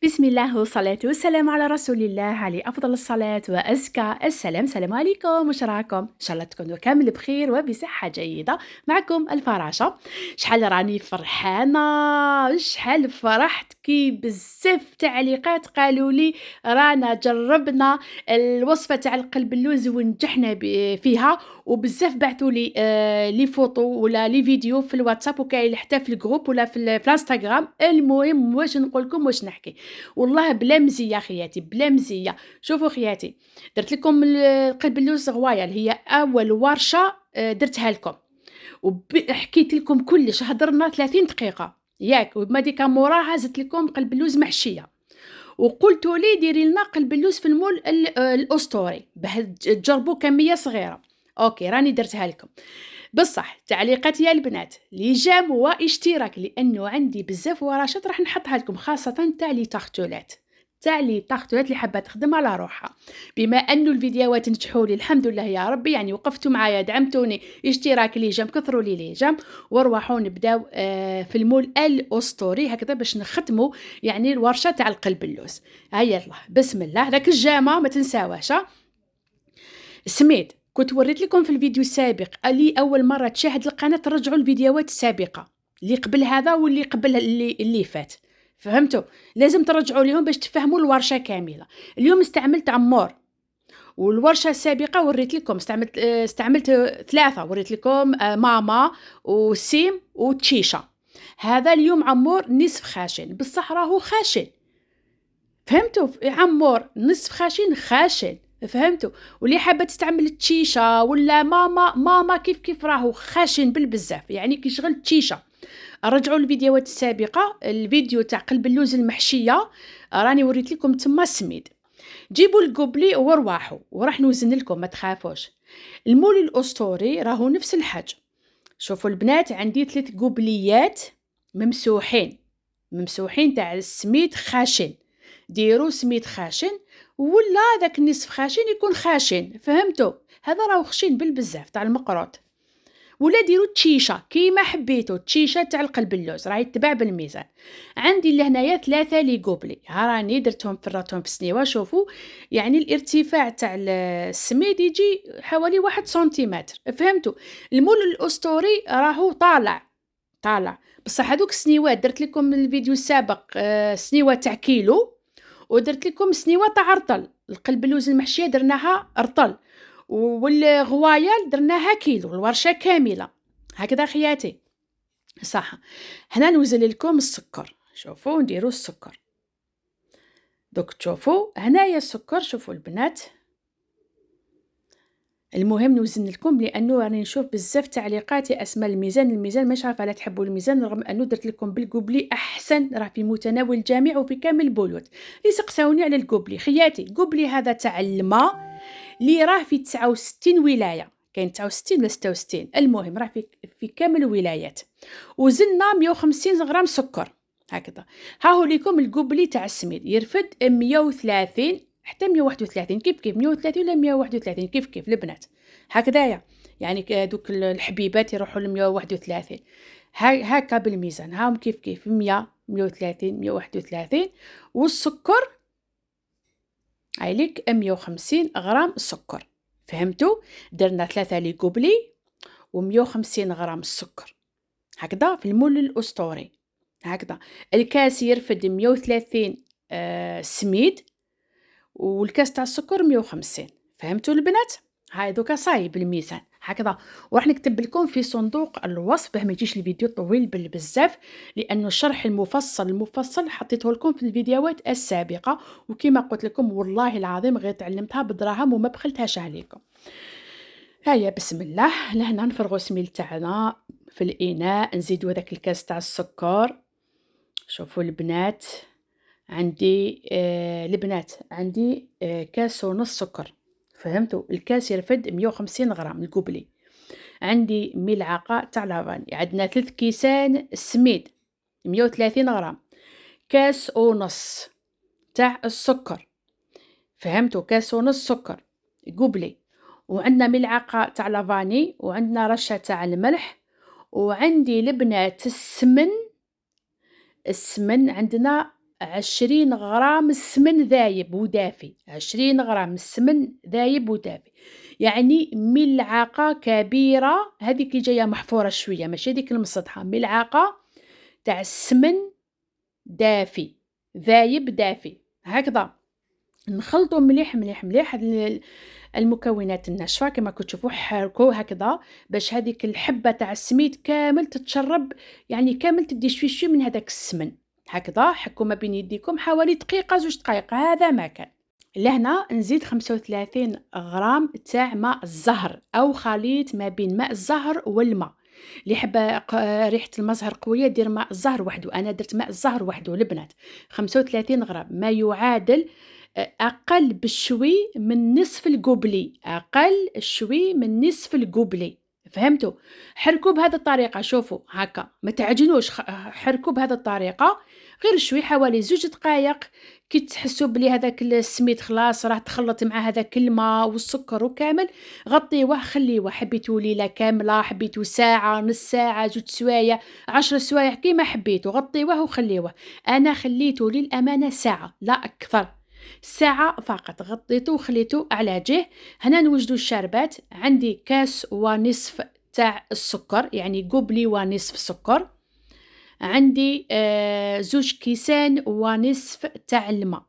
بسم الله والصلاة والسلام على رسول الله عليه أفضل الصلاة وأزكى السلام. السلام عليكم، واش راكم؟ إن شاء الله تكونوا كامل بخير وبصحة جيدة. معكم الفراشة. شحال راني فرحانة، شحال فرحت كي بزاف تعليقات قالوا لي رانا جربنا الوصفة تاع القلب اللوز ونجحنا فيها، وبزاف بعثوا لي لي فوطو ولا لي فيديو في الواتساب وكاين حتى في الجروب ولا في الانستغرام. المهم واش نقول لكم واش نحكي، والله بلا مزيه خياتي بلا مزيه. شوفوا خياتي، درت لكم القلب اللوز غوايه اللي هي اول ورشه درتها لكم، وحكيت لكم كلش، هضرنا 30 دقيقه ياك، وما ديك موراها زدت لكم قلب اللوز محشيه، وقلتوا لي ديري لنا قلب اللوز في المول الاسطوري باه تجربوا كميه صغيره. اوكي راني درتها لكم. بصح تعليقات يا البنات لجام واشتراك، لانه عندي بزاف ورشات راح نحطها لكم، خاصه تاع لي تارتولات، تاع لي تارتولات اللي حابه تخدم على روحها. بما انه الفيديوهات نجحوا لي الحمد لله يا ربي، يعني وقفتوا معايا دعمتوني، اشتراك لي جام، كثروا لي جام، وروحوا نبداو في المول الاسطوري هكذا باش نختموا يعني الورشه تاع القلب اللوز. هيا الله بسم الله. داك الجامه ما تنساوهاش. سميت كنت وريت لكم في الفيديو السابق، اللي اول مره تشاهد القناه رجعوا الفيديوهات السابقه اللي قبل هذا واللي قبل اللي فات، فهمتوا؟ لازم ترجعوا ليهم باش تفهموا الورشه كامله. اليوم استعملت عمور، والورشه السابقه وريت لكم استعملت ثلاثه، وريت لكم ماما وسيم وتشيشه. هذا اليوم عمور نصف خاشن، بصح راهو خاشن، فهمتوا؟ عمور نصف خاشن خاشن، فهمتوا؟ واللي حابه تستعمل التشيشه ولا ماما كيف راهو خاشن بالبزاف، يعني كيشغل التشيشه. رجعوا الفيديوهات السابقه، الفيديو تاع قلب اللوز المحشيه راني وريت لكم تما سميد. جيبوا القبلي ورواحوا وراح نوزن لكم، ما تخافوش. المول الاسطوري راهو نفس الحاجه. شوفوا البنات، عندي 3 قبليات ممسوحين تاع السميد خاشن. ديروا سميد خاشن، ولا داك النصف خاشن يكون خاشن، فهمتوا؟ هذا راهو خشين بالبزاف تاع المقروط. ولا ديروا تشيشه كيما حبيتوا، تشيشه تاع القلب اللوز راهي تباع بالميزان. عندي لهنايا 3 لي قبلي، ها راني درتهم فراتهم في سنيوه. شوفوا يعني الارتفاع تاع السميد يجي حوالي 1 سنتيمتر، فهمتوا؟ المول الاسطوري راهو طالع. بصح هذوك السنيوات درت لكم الفيديو السابق سنيوه تاع كيلو، ودرت لكم سنيوه تاع رطل. القلب اللوز المحشيه درناها رطل، والغوايه درناها كيلو، الورشه كامله هكذا خياتي. صح. هنا نوزن لكم السكر، شوفوا نديروا السكر دوك، تشوفوا هنايا السكر. شوفوا البنات، المهم نوزن لكم لانه راني نشوف بزاف تعليقات يا اسماء الميزان مش عارفه لا تحبوا الميزان، رغم انه درت لكم بالقبلي احسن، راه في متناول الجميع وفي كامل البيوت. اللي سقساوني على القبلي خياتي، القبلي هذا تاع الماء اللي راه في 69 ولايه، كاين 69 ولا 66، المهم راه في كامل الولايات. وزلنا 150 غرام سكر هكذا. ها هو ليكم القبلي تاع السميد يرفد 130 حتى 131، كيف 130 ولا 131 كيف البنات هكذايا، يعني دوك الحبيبات يروحوا ل 131 هكا بالميزان، هاهم كيف 100 130 131. والسكر هايليك 150 غرام سكر، فهمتوا؟ درنا 3 لي قبلي و150 غرام السكر هكذا في المول الاسطوري هكذا. الكاس يرفد 130 سميد، والكاس تاع السكر 150، فهمتوا البنات؟ هاي دوكا صاي بالميزان هكذا. وراح نكتب لكم في صندوق الوصف باه ما يجيش الفيديو طويل بزاف، لانه الشرح المفصل حطيته لكم في الفيديوهات السابقه، وكما قلت لكم والله العظيم غير تعلمتها بدراهم وما بخلتهاش عليكم. هيا بسم الله. لهنا نفرغوا سميل تاعنا في الاناء، نزيدوا هذاك الكاس تاع السكر. شوفوا البنات، عندي البنات عندي كاس ونص سكر، فهمتوا؟ الكاس يرفد 150 غرام القبلي. عندي ملعقه تاع لافاني، عندنا 3 كيسان سميد 130 غرام، كاس ونص تاع السكر، فهمتوا؟ كاس ونص سكر قبلي. وعندنا ملعقه تاع لافاني، وعندنا رشه تاع الملح، وعندي البنات السمن عندنا 20 غرام سمن ذايب ودافي، 20 غرام سمن ذايب ودافي، يعني ملعقة كبيرة، هاذيك كي جاية محفورة شوية ماشي هاذيك المسطحة، ملعقة تاع السمن دافي، ذايب دافي، هكذا نخلطو مليح مليح مليح هاد المكونات الناشفة كما راكم تشوفوا، حركو هكذا باش هذيك الحبة تاع السميد كامل تتشرب، يعني كامل تدي شوي شوي من هذاك السمن، هكذا حكوا ما بين يديكم حوالي دقيقة 2 دقايق، هذا ما كان. لهنا نزيد 35 غرام تاع ماء الزهر أو خليط ما بين ماء الزهر والماء، اللي حابة ريحة الماء الزهر قوية دير ماء الزهر وحده، أنا درت ماء الزهر وحده البنات. 35 غرام ما يعادل أقل بشوي من نصف الكوبلي، أقل شوي من نصف الكوبلي، فهمتوا؟ حركوا بهذه الطريقة، شوفوا هكا ما تعجنوش، حركوا بهذه الطريقة غير شوي حوالي 2 دقايق، كي تحسوا بلي هذاك السميد خلاص راه تخلط مع هذاك الماء والسكر وكامل، غطيوه خليوه، حبيتو ليلة كاملة، حبيتو ساعة، نص ساعة، 2 سوايع، 10 سوايع كيما حبيتو، غطيوه وخليوه. أنا خليته للأمانة ساعة لا أكثر، ساعة فقط، غطيته وخليته على جهة. هنا نوجدو الشربات، عندي كاس ونصف تاع السكر، يعني كوبلي ونصف سكر، عندي 2 كيسان ونصف تاع الماء،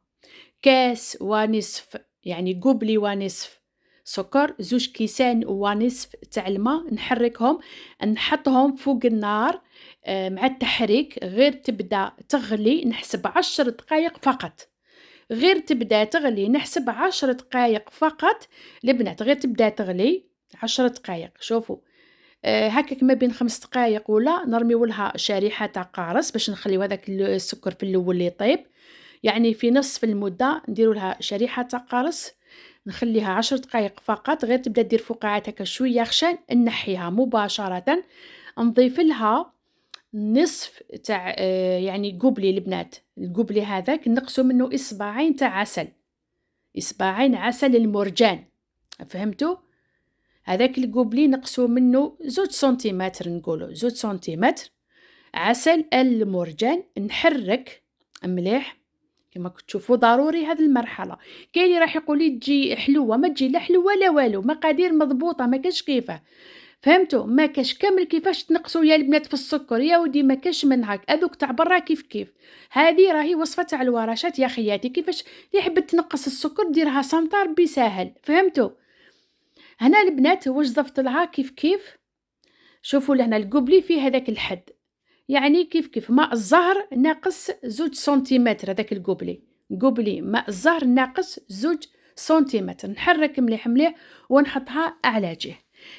كاس ونصف يعني كوبلي ونصف سكر، 2 كيسان ونصف تاع الماء، نحركهم، نحطهم فوق النار مع التحريك، غير تبدا تغلي، نحسب 10 دقايق فقط، غير تبدا تغلي، نحسب 10 دقايق فقط البنات، غير تبدا تغلي 10 دقايق. شوفوا هكاك ما بين 5 دقايق ولا نرميو لها شريحة تاع قارص باش نخليو هذاك السكر في الأول يطيب، يعني في نصف المدة نديرو لها شريحة تاع قارص، نخليها 10 دقايق فقط، غير تبدا دير فقاعات هكا شوية خشن، نحيها مباشرة، نضيف لها نصف تاع يعني كوبلي البنات، الكوبلي هذاك نقصو منه إصبعين تاع عسل، إصبعين عسل المرجان، فهمتوا؟ هذاك الكوبلي نقصو منه 2 سنتيمتر، نقولو 2 سنتيمتر عسل المرجان، نحرك مليح كما تشوفوا. ضروري هذه المرحلة، كاين اللي راح يقول لي تجي حلوة، ما تجي لا حلوة لا والو، مقادير مضبوطة ما كاش كيفاه، فهمتوا؟ ما كاش كامل كيفاش تنقصوا يا البنات في السكر، يا ودي ما كاش من هاك، هذوك تاع برا كيف كيف، هذه راهي وصفة تاع الورشات يا خياتي، كيفاش اللي حبت تنقص السكر ديرها سمطة ربي ساهل، فهمتوا؟ هنا البنات واش ضفت لها كيف كيف، شوفوا لهنا الكوبلي فيه هذاك الحد، يعني كيف كيف ماء الزهر ناقص 2 سنتيمتر، هذاك الكوبلي، كوبلي ماء الزهر ناقص 2 سنتيمتر، نحرك مليح مليح ونحطها على جهة.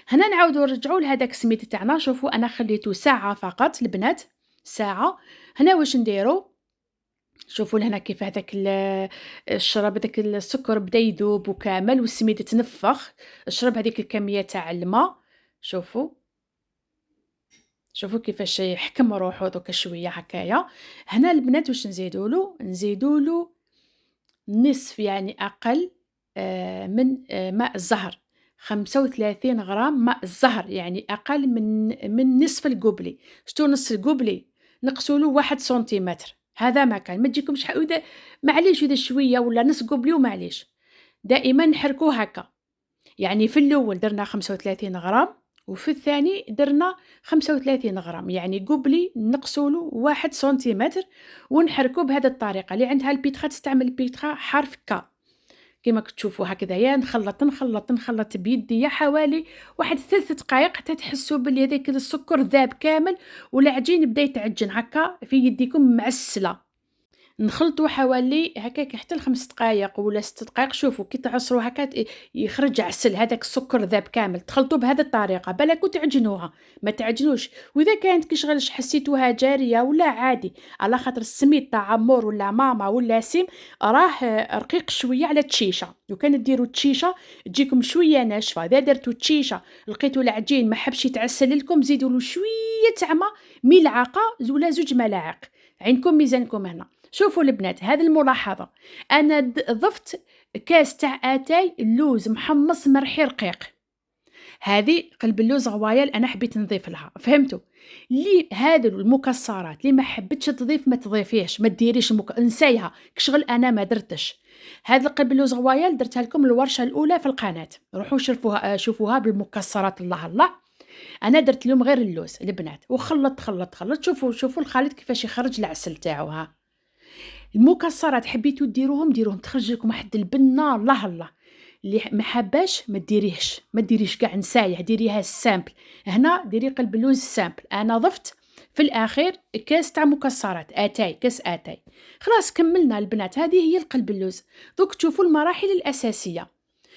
هنا نعاودو نرجعو لهذاك السميد تاعنا، شوفوا أنا خليته ساعة فقط البنات، ساعة. هنا واش نديرو، شوفوا لهنا كيف هذاك الشرب، هذاك السكر بدا يذوب وكامل والسميد تنفخ، شرب هذيك الكمية تاع الماء، شوفوا شوفوا كيفاش يحكم روحو دوكا شويه هكايا. هنا البنات واش نزيدولو نصف يعني اقل من ماء الزهر، 35 غرام ماء الزهر، يعني اقل من نصف الكوبلي. شتو نصف الكوبلي نقصولو 1 سنتيمتر، هذا ما كان، ما تجيكمش اذا معليش اذا شويه ولا نص كوبلي ومعليش، دائما نحركو هكا، يعني في الأول درنا 35 غرام وفي الثاني درنا 35 غرام، يعني كوبلي نقصولو 1 سنتيمتر ونحركو بهذه الطريقة. اللي عندها البيتخا تستعمل البيتخا حرف ك، كما تشوفوا هكذايا، نخلط بيديا حوالي 3 دقائق حتى تحسوا بلي هذاك السكر ذاب كامل والعجين بدا يتعجن هكا في يديكم معسلة. نخلطو حوالي هكاك حتى ل5 دقايق ولا 6 دقايق، شوفوا كي تعصروا هكا يخرج عسل، هذاك السكر ذاب كامل، تخلطوه بهذه الطريقة، بالك تعجنوها ما تعجنوش. وإذا كانت كيشغلش حسيتوها جارية ولا عادي، على خاطر السميد تاع عمور ولا ماما ولا سيم راه رقيق شوية على التشيشة، لو كان ديروا التشيشة تجيكم شوية ناشفة، إذا درتوا التشيشة لقيتوا العجين ما حبش يتعسل لكم زيدوا له شوية تاع ماء، ملعقة ولا 2 ملاعق، عندكم ميزانكم هنا. شوفوا البنات هذه الملاحظة، أنا ضفت كاس تاع أتاي اللوز محمص مرحي رقيق، هذه قلب اللوز غوايل أنا حبيت نضيف لها، فهمتوا؟ اللي هذو المكسرات اللي ما حبيتش تضيف ما تضيفيهش، ما ديريش انسايها، كشغل أنا ما درتش. هذا القلب اللوز غوايل درتها لكم الورشة الأولى في القناة، روحوا شوفوها بالمكسرات الله الله. أنا درت لهم غير اللوز البنات خلّطت، شوفوا الخليط كيفاش يخرج العسل تاعو ها. المكسرات حبيتو ديروهم تخرج لكم واحد البنة الله الله. اللي ما حاباش ما ديريش كاع نسايح، ديريها سامبل. هنا ديري قلب اللوز سامبل. أنا ضفت في الأخير كاس تاع مكسرات كاس أتاي. خلاص كملنا البنات، هذه هي القلب اللوز. دوك تشوفوا المراحل الأساسية.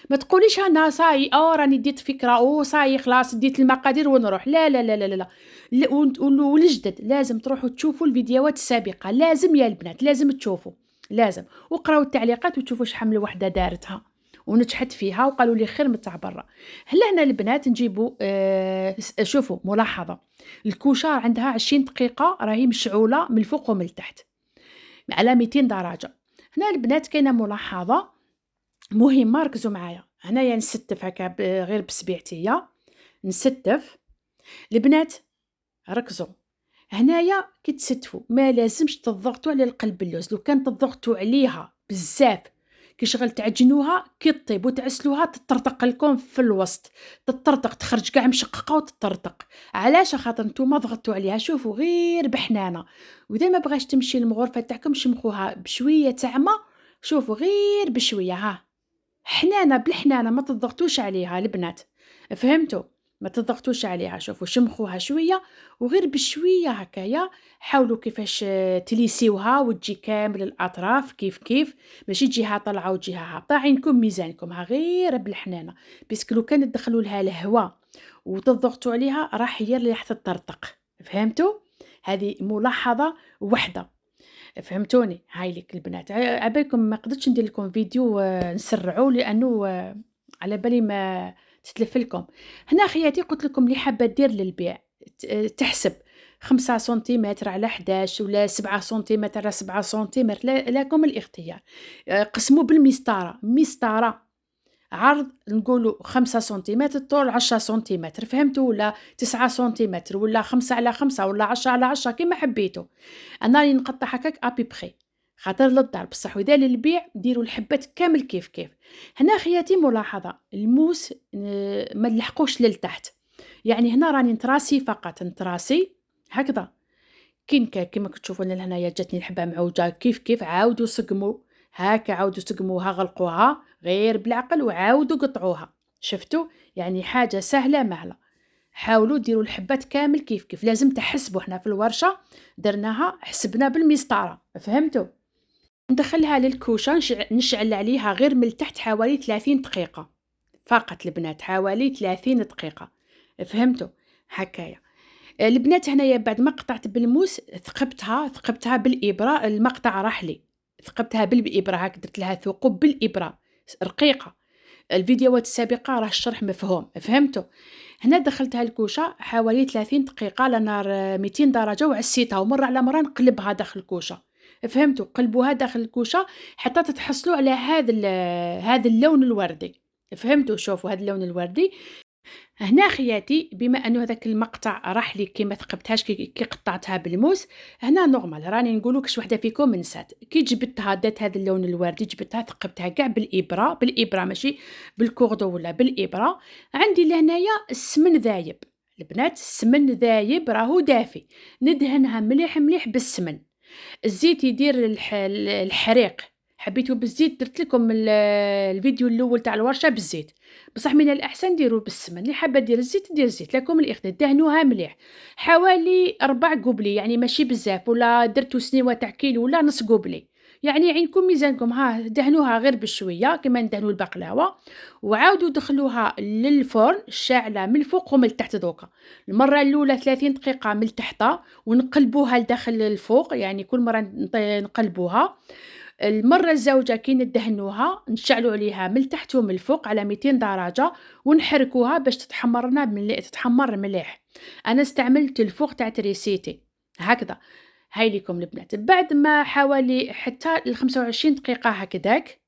ما تقوليش أنا صاي راني ديت فكرة صاي خلاص ديت المقادير ونروح، لا لا لا لا لا, لا. والجدد لازم تروحوا تشوفوا الفيديوهات السابقة، لازم يا البنات لازم تشوفوا، لازم وقراو التعليقات وتشوفوا شحال من وحدة دارتها ونجحت فيها وقالوا لي خير من تاع برا. هنا البنات نجيبوا شوفوا ملاحظة، الكوشة عندها 20 دقيقة راهي مشعولة من الفوق ومن التحت على 200 درجة. هنا البنات كاينة ملاحظة مهمة، ركزوا معايا. هنايا نستف هكا غير بسبيعتية، نستف البنات ركزوا. هنايا كي تستفوا ما لازمش تضغطوا على القلب اللوز، لو كان تضغطوا عليها بزاف كي شغل تعجنوها كي طيب وتعسلوها تطرطق لكم في الوسط، تطرطق تخرج كاع مشققه وتطرطق. علاش؟ خاطر نتوما ضغطوا عليها. شوفوا غير بحنانه، واذا ما بغاش تمشي المغرفه تاعكم شمخوها بشويه تاع ما، شوفوا غير بشويه ها حنانه بالحنانه، ما تضغطوش عليها البنات، فهمتوا؟ ما تضغطوش عليها. شوفوا شمخوها شويه وغير بشويه هكايا. حاولوا كيفاش تليسيوها وتجي كامل الاطراف كيف ماشي جهه طالعه وجهه هابطه. عينكم ميزانكم ها غير بالحنانه، باسكو لو كان تدخلوا لها الهواء وتضغطوا عليها راح هي اللي راح تطرطق، فهمتوا؟ هذه ملاحظه وحده، فهمتوني؟ هاي لك البنات. عبالكم ما قدرتش ندير لكم فيديو نسرعه لانه على بالي ما تتلف لكم. هنا خياتي قلت لكم اللي حابه دير للبيع تحسب 5 سنتيمتر على 11 ولا 7 سنتيمتر على 7 سنتيمتر، لكم الاختيار. قسموا بالمسطره، مسطره عرض نقولوا 5 سنتيمتر، طول 10 سنتيمتر، فهمتوا؟ ولا 9 سنتيمتر ولا 5 على 5 ولا 10 على 10 كيما حبيتوا. انا راني نقطع هكاك ابي بخي خاطر للدار بصح، واذا للبيع ديروا الحبات كامل كيف. هنا خياتي ملاحظه، الموس ما نلحقوش للتحت، يعني هنا راني نتراسي فقط، نتراسي هكذا كيما كتشوفوا لهنايا جاتني الحبه معوجه كيف عاودوا سقموا هاكا، عاودوا سقموها غلقوها غير بالعقل وعاودوا قطعوها. شفتوا؟ يعني حاجه سهله مهله. حاولوا ديروا الحبات كامل كيف لازم تحسبوا. احنا في الورشه درناها حسبنا بالمسطره، فهمتوا؟ ندخلها للكوشه نشعل عليها غير من التحت حوالي 30 دقيقه فقط البنات، حوالي 30 دقيقه، فهمتوا؟ هكايا البنات. هنايا بعد ما قطعت بالموس ثقبتها بالابره، المقطع راح لي ثقبتها بالابره هاك، درت لها ثقوب بالابره رقيقه. الفيديوهات السابقه راه الشرح مفهوم، فهمتوا؟ هنا دخلتها الكوشه حوالي 30 دقيقه على نار 200 درجه وعسيتها، ومره على مره نقلبها داخل الكوشه، فهمتوا؟ قلبوها داخل الكوشه حتى تتحصلوا على هذا اللون الوردي، فهمتوا؟ شوفوا هذا اللون الوردي. هنا خياتي بما انه هذاك المقطع راح لي كي ما ثقبتهاش كي قطعتها بالموس، هنا نورمال راني نقولوا كش وحده فيكم نسات كي جبتها دات هذا اللون الوردي، جبتها ثقبتها كاع بالابره ماشي بالكوردو ولا بالابره. عندي لهنايا السمن ذايب البنات، السمن ذايب راهو دافي، ندهنها مليح بالسمن. الزيت يدير الحريق، حبيتو بالزيت درت لكم الفيديو الاول تاع الورشه بالزيت، بصح من الاحسن ديروا بالسمن. اللي حابه دير الزيت دير الزيت، لكم الاختيار. دهنوها مليح حوالي 4 قبلي، يعني ماشي بزاف، ولا درتو سنيوه تاع كيلو ولا نص قبلي، يعني عينكم ميزانكم. دهنوها غير بشويه كما ندهنوا البقلاوه، وعاودوا دخلوها للفرن شاعله من الفوق ومن التحت. دوكا المره الاولى 30 دقيقه من التحت ونقلبوها لداخل الفوق، يعني كل مره نقلبوها. المره الزوجه كي ندهنوها نشعلوا عليها من التحت ومن الفوق على 200 درجه ونحركوها باش تتحمر مليح. انا استعملت الفوق تاع تريسيتي هكذا. هاي لكم البنات. بعد ما حوالي حتى ال 25 دقيقه هكذاك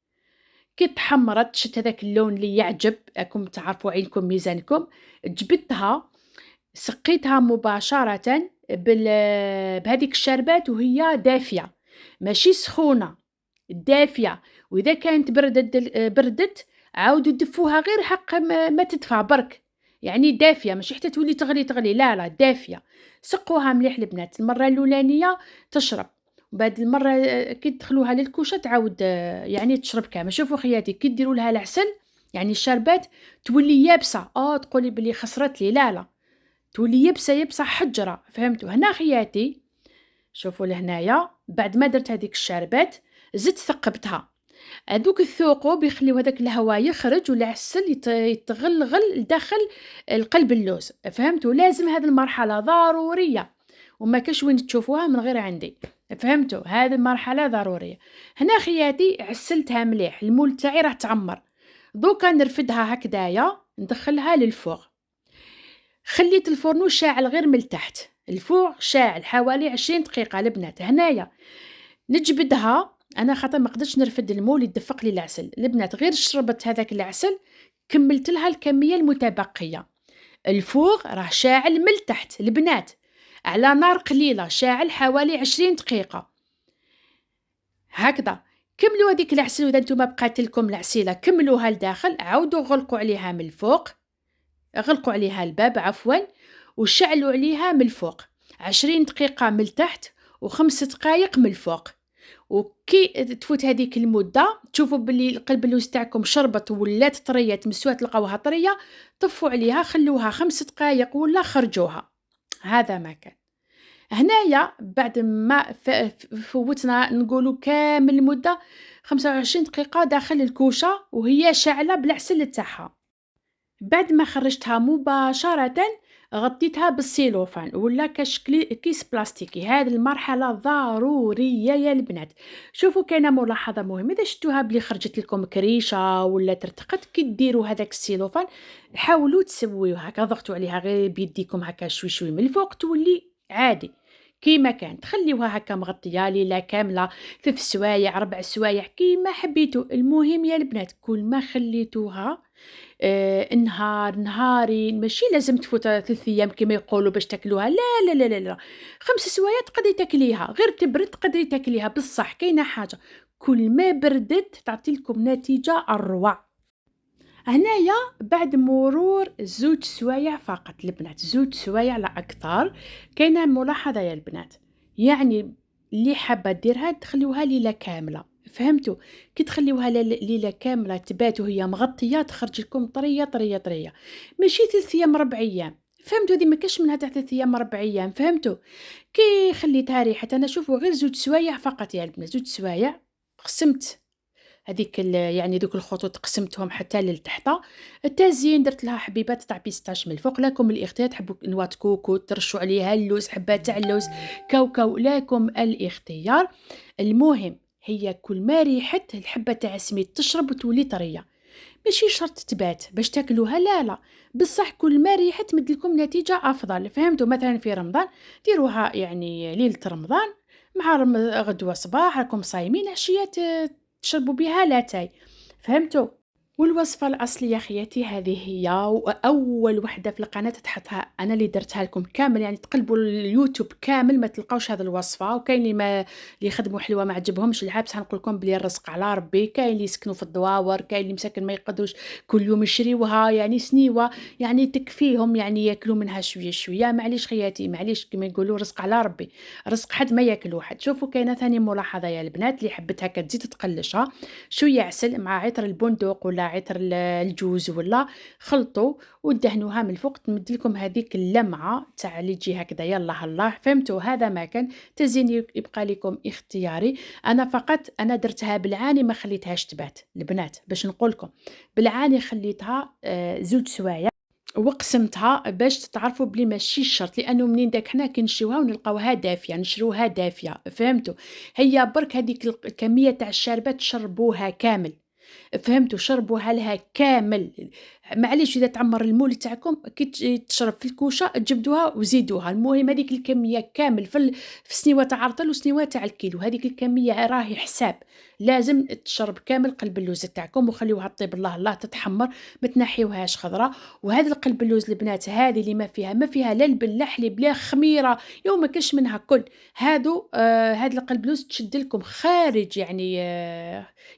كي تحمرت شت هذاك اللون اللي يعجب، راكم تعرفوا عينكم ميزانكم، جبدتها سقيتها مباشرة بهذيك الشربات وهي دافية، ماشي سخونة، دافية. وإذا كانت بردت عاودوا دفوها غير حق ما تدفى برك، يعني دافية ماشي حتى تولي تغلي، لا دافية. سقوها مليح البنات، المرة الأولانية تشرب، وبعد المرة كي تدخلوها للكوشة تعاود يعني تشرب كامل. شوفوا خياتي كي ديروا لها العسل يعني الشربات تولي يابسة، تقولي بلي خسرت لي، لا تولي يبسة حجرة، فهمتوا؟ هنا خياتي شوفوا لهنايا بعد ما درت هذيك الشربات زدت ثقبتها، هذوك الثوقو بيخليو هذاك الهواء يخرج والعسل يتغلغل لداخل القلب اللوز، فهمتوا؟ لازم هذه المرحلة ضرورية وما كاش وين تشوفوها من غير عندي، فهمتوا؟ هذه المرحلة ضرورية. هنا خياتي عسلتها مليح، المول تاعي راه تعمر، دوكا نرفدها هكذايا ندخلها للفوغ. خليت الفرنو شاعل غير من التحت، الفوق شاعل حوالي 20 دقيقة البنات. هنايا نجبدها انا خاطر ما قدرتش نرفد المول يدفق لي العسل، البنات غير شربت هذاك العسل كملت لها الكمية المتبقية. الفوق راه شاعل من التحت البنات على نار قليلة، شاعل حوالي 20 دقيقة هكذا. كملوا هذيك العسل، واذا نتوما بقات لكم العسيلة كملوها لداخل، عاودوا غلقوا عليها من الفوق، غلقوا عليها الباب عفوا، وشعلوا عليها من الفوق 20 دقيقة من التحت و5 دقائق من الفوق. وكي تفوت هذيك المدة تشوفوا باللي القلب اللوز تاعكم شربت ولات طرية، تمسوها تلقاوها طرية، طفوا عليها خلوها 5 دقائق ولا خرجوها. هذا ما كان. هنايا بعد ما فوتنا نقولوا كامل المدة 25 دقيقة داخل الكوشة وهي شاعلة بالعسل تاعها، بعد ما خرجتها مباشرة غطيتها بالسيلوفان ولا كشكل كيس بلاستيكي. هذه المرحلة ضرورية يا البنات. شوفوا كاينه ملاحظة مهمة، إذا شفتوها بلي خرجت لكم كريشة ولا ترتقت كي ديروا هذاك السيلوفان حاولوا تسويوها هكا، ضغطوا عليها غير بيديكم هكا شوي شوي من الفوق تولي عادي كيما كانت. خليوها هكا مغطية ليلة كاملة، 3 سوايع 4 سوايع كيما حبيتوا. المهم يا البنات كل ما خليتوها نهارين، ماشي لازم تفوت 3 أيام كما يقولوا باش تاكلوها، لا لا لا لا لا، 5 سوايع تقدري تاكليها، غير تبرد تقدري تاكليها. بصح كاينه حاجه كل ما بردت تعطي لكم نتيجه اروع. هنايا بعد مرور 2 سوايع فقط البنات، 2 سوايع لا اكثر. كاينه ملاحظه يا البنات، يعني اللي حابه ديرها تخليوها ليله كامله، فهمتوا؟ كي تخليوها ليله كامله تبات وهي مغطيه تخرج لكم طريه طريه طريه، ماشي 3 ايام 4 ايام، فهمتوا؟ هذه ما كاش منها تاع 3 ايام 4 ايام، فهمتوا؟ كي خليتها ريحه انا شوفوا غير 2 سوايع فقط يا البنات، 2 سوايع قسمت هذيك يعني دوك الخطوط قسمتهم حتى للتحت. التزيين درت لها حبيبات تاع بيستاش من الفوق، لكم الاختيار، تحبوا نواه كوكو ترشوا عليها اللوز، حبات تاع اللوز، كاوكاو، لكم الاختيار. المهم هي كل ما ريحت الحبه تاع السميد تشرب وتولي طريه، ماشي شرط تبات باش تاكلوها، لا بصح كل ما ريحت تمدلكم نتيجه افضل، فهمتوا؟ مثلا في رمضان ديروها يعني ليله رمضان مع غدوه صباح راكم صايمين، عشيه تشربوا بها لاتاي، فهمتوا؟ والوصفة الأصلية خياتي هذه هي، وأول وحدة في القناة تحطها أنا اللي درتها لكم كامل، يعني تقلبوا اليوتيوب كامل ما تلقاوش هذه الوصفة. وكاين اللي ما اللي يخدموا حلوة ما عجبهمش العاب، بصح نقول لكم بلي الرزق على ربي، كاين اللي يسكنوا في الدواور، كاين اللي مساكن ما يقدروش كل يوم يشريوها، يعني سنيوة يعني تكفيهم يعني ياكلوا منها شوية شوية. معليش خياتي معليش كما يقولوا رزق على ربي، رزق حد ما ياكل واحد. شوفوا كاينه ثاني ملاحظة يا البنات اللي حبت هكا تزيد تقلشها، شوية عسل مع عطر البندق ولا عطر الجوز ولا خلطوا ودهنوها من الفوق، تمد لكم هذيك اللمعة تاع اللي تجي هكذا يلا الله، فهمتوا؟ هذا ما كان. تزيين يبقى لكم اختياري، انا فقط انا درتها بالعاني ما خليتهاش تبات البنات، باش نقول لكم بالعاني خليتها 2 سوايع وقسمتها باش تعرفوا بلي ماشي شرط، لانه منين داك حنا كنشيوها ونلقاوها دافيه نشروها دافيه، فهمتوا؟ هي برك هذيك الكميه تاع الشاربات شربوها كامل، فهمتوا؟ شربوها لها كامل معليش إذا تعمّر المول تاعكم كي تشرب في الكوشة تجبدوها وزيدوها، المهم هاذيك الكمية كامل في سنيوة تاع عرضل وسنيوة تاع الكيلو، هاذيك الكمية راهي حساب، لازم تشرب كامل قلب اللوز تاعكم وخليوها طيب الله الله تتحمّر، ما تنحيوهاش خضرا، وهذا القلب اللوز البنات هذه اللي ما فيها لا لبن لا حليب لا خميرة، ما كاش منها كل، هاد القلب اللوز تشد لكم خارج يعني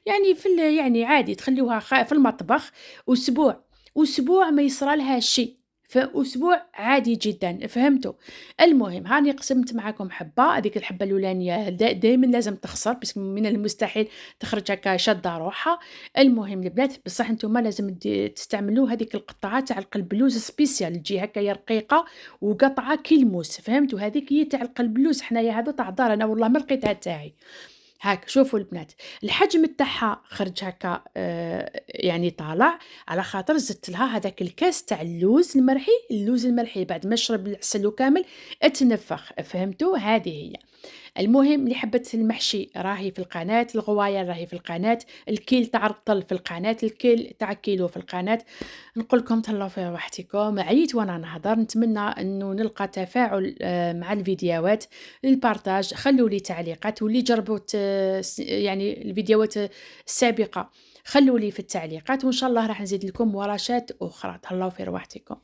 يعني يعني عادي تخلّيوها في المطبخ أسبوع. أسبوع ما يصرالها شي، فأسبوع عادي جدًا، فهمتوا؟ المهم هاني قسمت معاكم حبّة، هاذيك الحبّة الأولانية دايمًا لازم تخسر باسكو من المستحيل تخرج هكا شادة روحها، المهم البنات بصح نتوما لازم تستعملوا هاذيك القطعة تاع القلب اللوز special تجي هكايا رقيقة وقطعة كي الموس، فهمتوا؟ هاذيك هي تاع القلب اللوز حنايا هذا تاع الدار أنا والله ما لقيتها تاعي. هاك شوفوا البنات الحجم تاعها خرج هكا يعني طالع على خاطر زدت لها هذاك الكاس تاع اللوز المرحي بعد ما شرب العسل كامل اتنفخ فهمتوا هذه هي المهم اللي حبت المحشي راهي في القناة الغواية راهي في القناة الكيل تاع الرطل في القناة الكيل تاع كيلو في القناة نقول لكم تهلاو في روحتكم عييت وانا نهضر نتمنى انه نلقى تفاعل مع الفيديوهات البارتاج خلوا لي تعليقات واللي جربوا يعني الفيديوهات السابقة خلوا لي في التعليقات وان شاء الله راح نزيد لكم ورشات اخرى تهلاو في روحتكم